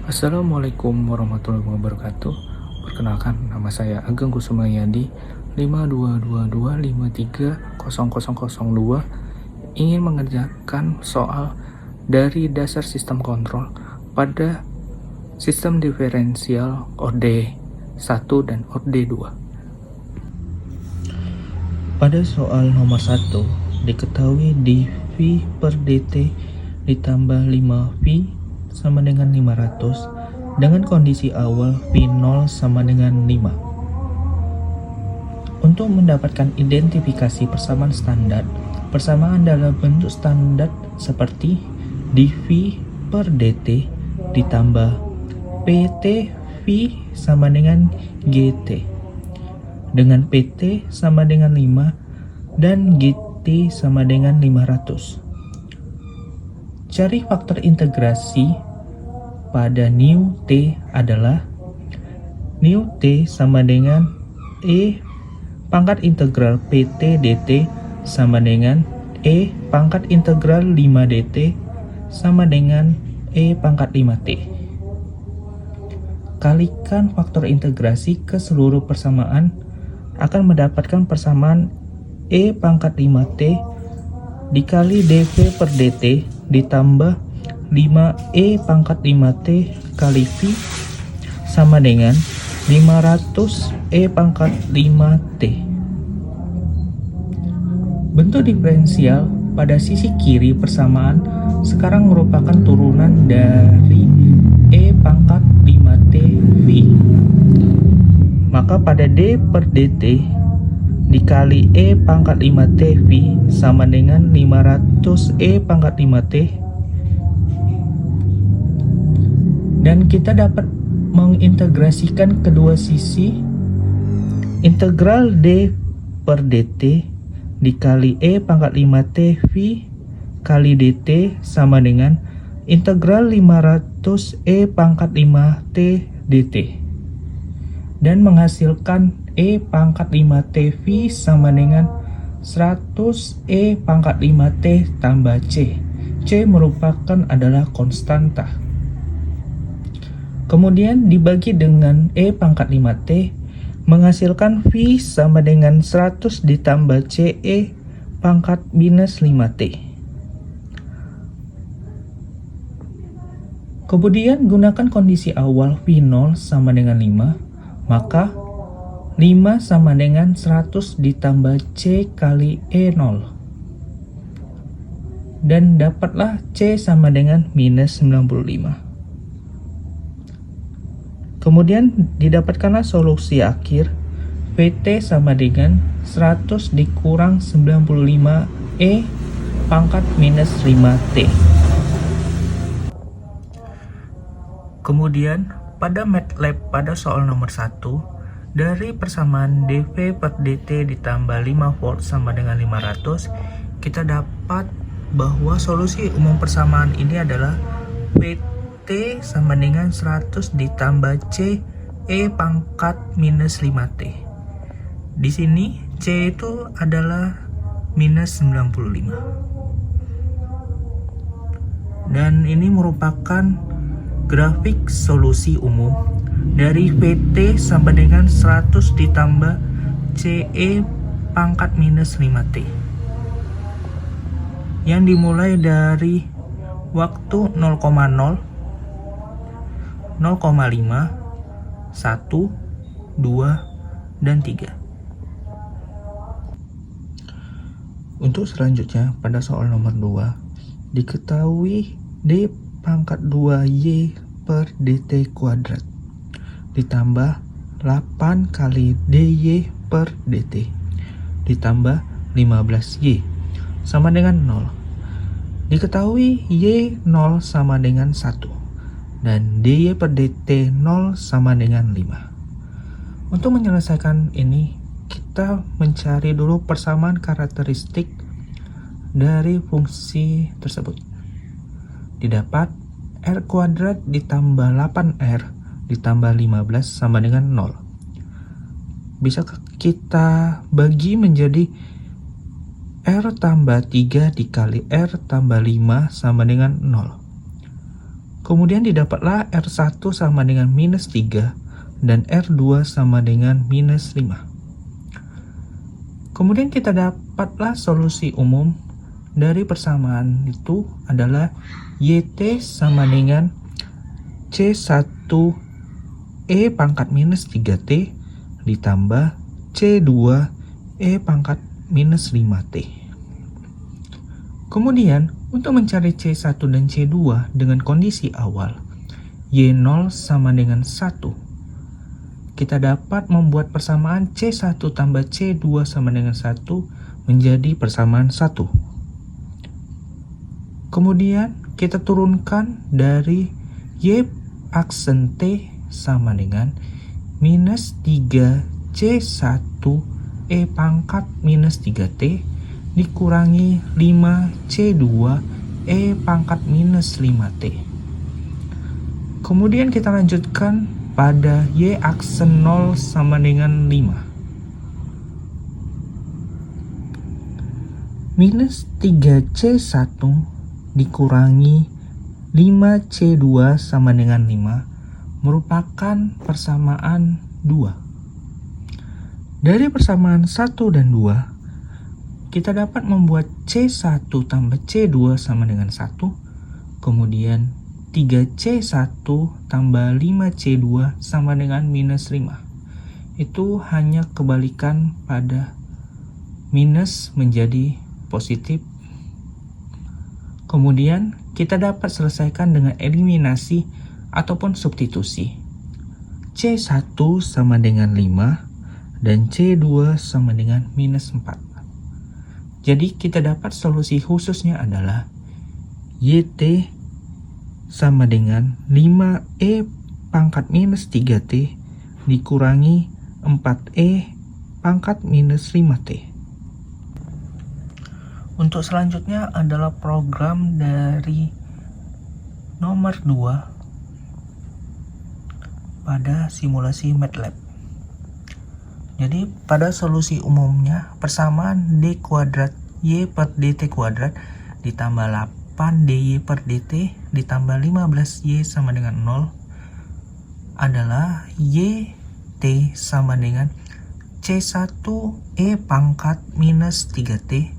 Assalamualaikum warahmatullahi wabarakatuh. Perkenalkan, nama saya Ageng Kusumayadi, 5222530002, ingin mengerjakan soal dari dasar sistem kontrol pada sistem diferensial orde 1 dan orde 2. Pada soal nomor 1, diketahui dV per dt ditambah 5V sama dengan 500 dengan kondisi awal V0 sama dengan 5. Untuk mendapatkan identifikasi persamaan standar, persamaan dalam bentuk standar seperti dV per dt ditambah PT V sama dengan GT dengan PT sama dengan 5 dan GT sama dengan 500. Cari faktor integrasi pada nu T adalah nu T sama dengan E pangkat integral PT dt sama dengan E pangkat integral 5 dt sama dengan E pangkat 5T. Kalikan faktor integrasi ke seluruh persamaan akan mendapatkan persamaan E pangkat 5T dikali dV per dt ditambah 5E pangkat 5T kali V sama dengan 500 E pangkat 5T. Bentuk diferensial pada sisi kiri persamaan sekarang merupakan turunan dari E pangkat 5T V. Maka pada D per dt dikali E pangkat 5T V sama dengan 500 E pangkat 5T. Dan kita dapat mengintegrasikan kedua sisi. Integral D per dt dikali E pangkat 5T V kali dt sama dengan integral 500 E pangkat 5T dt. Dan menghasilkan E pangkat 5T V sama dengan 100 E pangkat 5T tambah C. C merupakan adalah konstanta. Kemudian dibagi dengan E pangkat 5T menghasilkan V sama dengan 100 ditambah CE pangkat minus 5T. Kemudian gunakan kondisi awal V0 sama dengan 5, maka 5 sama dengan 100 ditambah C kali E0. Dan dapatlah C sama dengan minus 95. Kemudian didapatkanlah solusi akhir PT sama dengan 100 dikurang 95 E pangkat minus 5T. Kemudian pada MATLAB pada soal nomor 1, dari persamaan dV per dt ditambah 5 volt sama dengan 500, kita dapat bahwa solusi umum persamaan ini adalah PT sama dengan 100 ditambah C E pangkat minus 5T. Di sini C itu adalah minus 95. Dan ini merupakan grafik solusi umum dari VT sama dengan 100 ditambah CE pangkat minus 5T yang dimulai dari waktu 0,0, 0,5, 1, 2, dan 3. Untuk selanjutnya pada soal nomor 2, diketahui D pangkat 2Y per dt kuadrat ditambah 8 kali dy per dt ditambah 15y sama dengan 0. Diketahui y 0 sama dengan 1 dan dy per dt 0 sama dengan 5. Untuk menyelesaikan ini, kita mencari dulu persamaan karakteristik dari fungsi tersebut. Didapat R kuadrat ditambah 8R ditambah 15 sama dengan 0. Bisa kita bagi menjadi R tambah 3 dikali R tambah 5 sama dengan 0. Kemudian didapatlah R1 sama dengan minus 3 dan R2 sama dengan minus 5. Kemudian kita dapatlah solusi umum dari persamaan itu adalah YT sama dengan C1E pangkat minus 3T ditambah C2E pangkat minus 5T. Kemudian untuk mencari C1 dan C2 dengan kondisi awal Y0 sama dengan 1, kita dapat membuat persamaan C1 tambah C2 sama dengan 1 menjadi persamaan 1. Kemudian kita turunkan dari Y aksen T sama dengan minus 3C1E pangkat minus 3T dikurangi 5C2E pangkat minus 5T. Kemudian kita lanjutkan pada Y aksen 0 sama dengan 5. Minus 3C1 dikurangi 5C2 sama dengan 5 merupakan persamaan 2. Dari persamaan 1 dan 2, kita dapat membuat C1 tambah C2 sama dengan 1, kemudian 3C1 tambah 5C2 sama dengan minus 5. Itu hanya kebalikan pada minus menjadi positif. Kemudian kita dapat selesaikan dengan eliminasi ataupun substitusi. C1 sama dengan 5 dan C2 sama dengan minus 4. Jadi kita dapat solusi khususnya adalah YT sama dengan 5E pangkat minus 3T dikurangi 4E pangkat minus 5T. Untuk selanjutnya adalah program dari nomor 2 pada simulasi MATLAB. Jadi pada solusi umumnya persamaan D kuadrat Y per DT kuadrat ditambah 8 DY per DT ditambah 15Y sama dengan 0 adalah YT sama dengan C1E pangkat minus 3T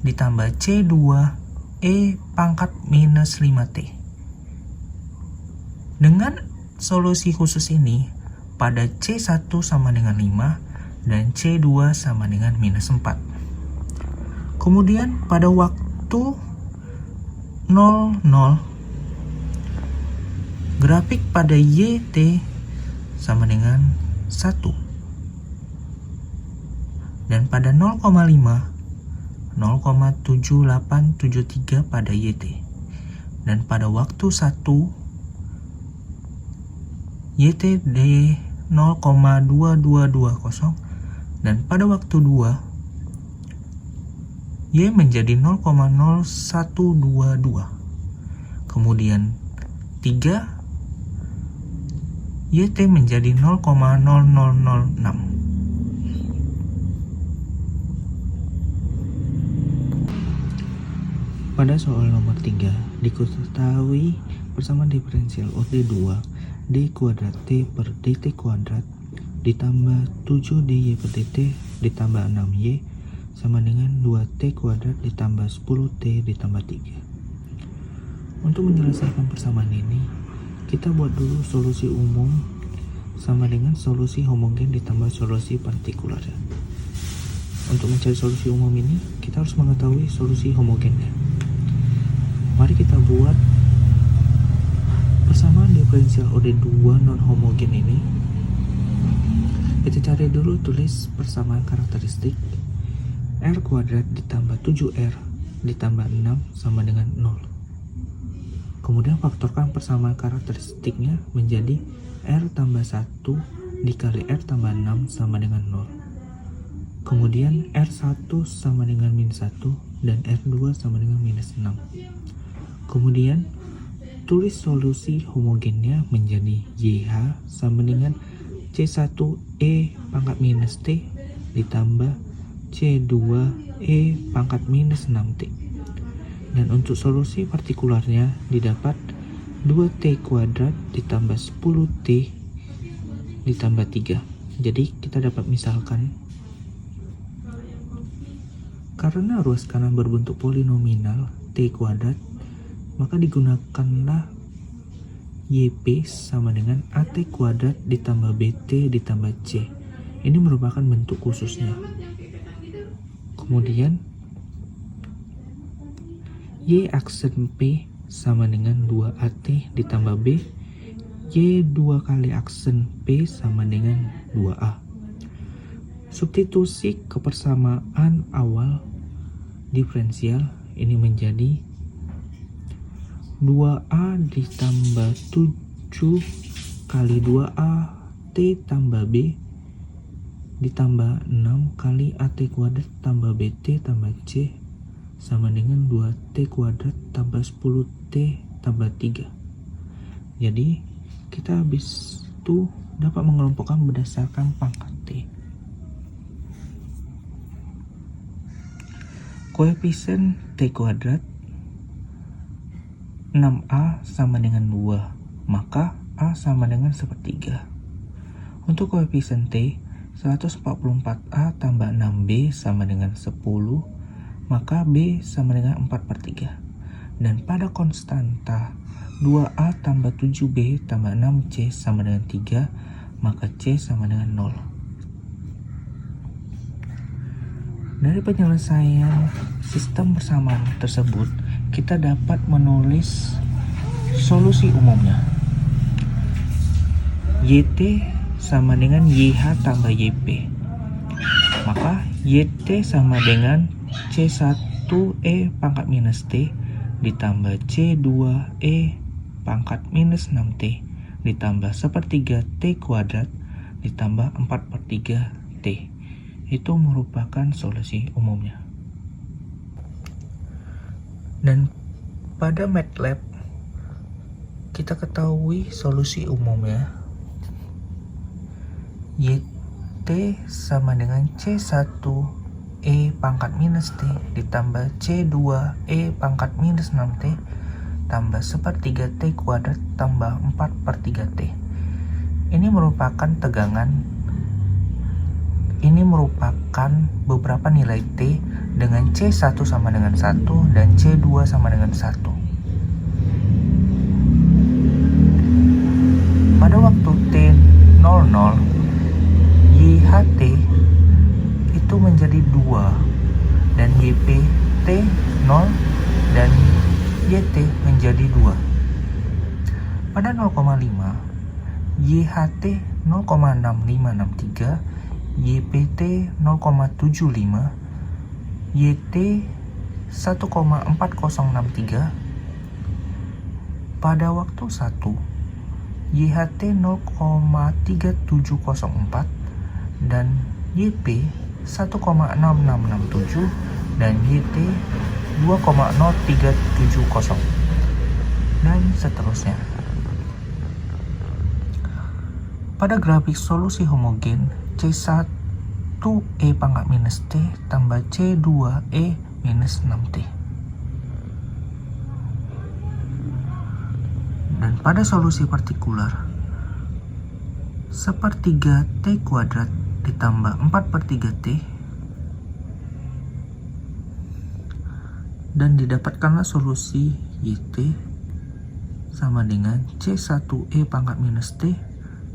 ditambah C2E pangkat minus 5T. Dengan solusi khusus ini, pada C1 sama dengan 5 dan C2 sama dengan minus 4. Kemudian pada waktu 00, grafik pada YT sama dengan 1. Dan pada 0,5, 0,7873 pada YT. Dan pada waktu 1, YT di 0,2220 dan pada waktu 2 Y menjadi 0,0122. Kemudian 3 YT menjadi 0,0006. Pada soal nomor 3 diketahui persamaan diferensial OD2 D kuadrat T per DT kuadrat ditambah 7 DY per DT ditambah 6Y sama dengan 2T kuadrat ditambah 10T ditambah 3. Untuk menyelesaikan persamaan ini, kita buat dulu solusi umum sama dengan solusi homogen ditambah solusi partikular. Untuk mencari solusi umum ini, kita harus mengetahui solusi homogennya. Mari kita buat persamaan diferensial OD2 non-homogen ini. Kita cari dulu, tulis persamaan karakteristik R kuadrat ditambah 7R ditambah 6 sama dengan 0. Kemudian faktorkan persamaan karakteristiknya menjadi R tambah 1 dikali R tambah 6 sama dengan 0. Kemudian R1 sama dengan minus 1 dan R2 sama dengan minus 6. Kemudian tulis solusi homogennya menjadi YH sama dengan C1E pangkat minus T ditambah C2E pangkat minus 6T. Dan untuk solusi partikularnya didapat 2T kuadrat ditambah 10T ditambah 3. Jadi kita dapat misalkan, karena ruas kanan berbentuk polinomial T kuadrat, maka digunakanlah YP sama dengan AT kuadrat ditambah BT ditambah C. Ini merupakan bentuk khususnya. Kemudian Y aksen P sama dengan 2AT ditambah B, Y 2 kali aksen P sama dengan 2A. Substitusi kebersamaan awal diferensial ini menjadi 2A ditambah 7 kali 2A T tambah B ditambah 6 kali AT kuadrat tambah BT tambah C sama dengan 2T kuadrat tambah 10T tambah 3. Jadi kita habis itu dapat mengelompokkan berdasarkan pangkat T. Koefisien T kuadrat 6A sama dengan 2, maka A sama dengan 1/3. Untuk koefisien T 144A tambah 6B sama dengan 10, maka B sama dengan 4/3. Dan pada konstanta 2A tambah 7B tambah 6C sama dengan 3, maka C sama dengan 0. Dari penyelesaian sistem bersamaan tersebut, kita dapat menulis solusi umumnya. YT sama dengan YH tambah YP. Maka YT sama dengan C1E pangkat minus T ditambah C2E pangkat minus 6T ditambah 1/3 T kuadrat ditambah 4/3 T. Itu merupakan solusi umumnya. Dan pada MATLAB kita ketahui solusi umumnya. YT sama dengan C1E pangkat minus T ditambah C2E pangkat minus 6T tambah 1/3 T kuadrat tambah 4/3 T. Ini merupakan tegangan. Ini merupakan beberapa nilai T dengan C1 sama dengan 1 dan C2 sama dengan 1. Pada waktu T00, YHT itu menjadi 2 dan YPT 0 dan YT menjadi 2. Pada 0,5, YHT 0,6563, YPT 0,75, YT 1,4063. Pada waktu 1, YHT 0,3704 dan YP 1,6667 dan YT 2,0370 dan seterusnya. Pada grafik solusi homogen, C1E pangkat minus T tambah C2E minus 6T. Dan pada solusi partikular, 1/3 T kuadrat ditambah 4/3 T, dan didapatkanlah solusi YT sama dengan C1E pangkat minus T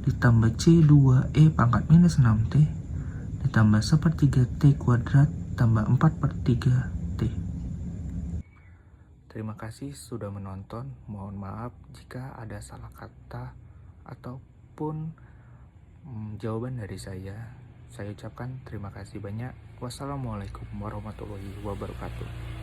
ditambah C2E pangkat minus 6T ditambah 1/3 T kuadrat tambah 4/3 T. Terima kasih sudah menonton. Mohon maaf jika ada salah kata ataupun jawaban dari saya. Saya ucapkan terima kasih banyak. Wassalamualaikum warahmatullahi wabarakatuh.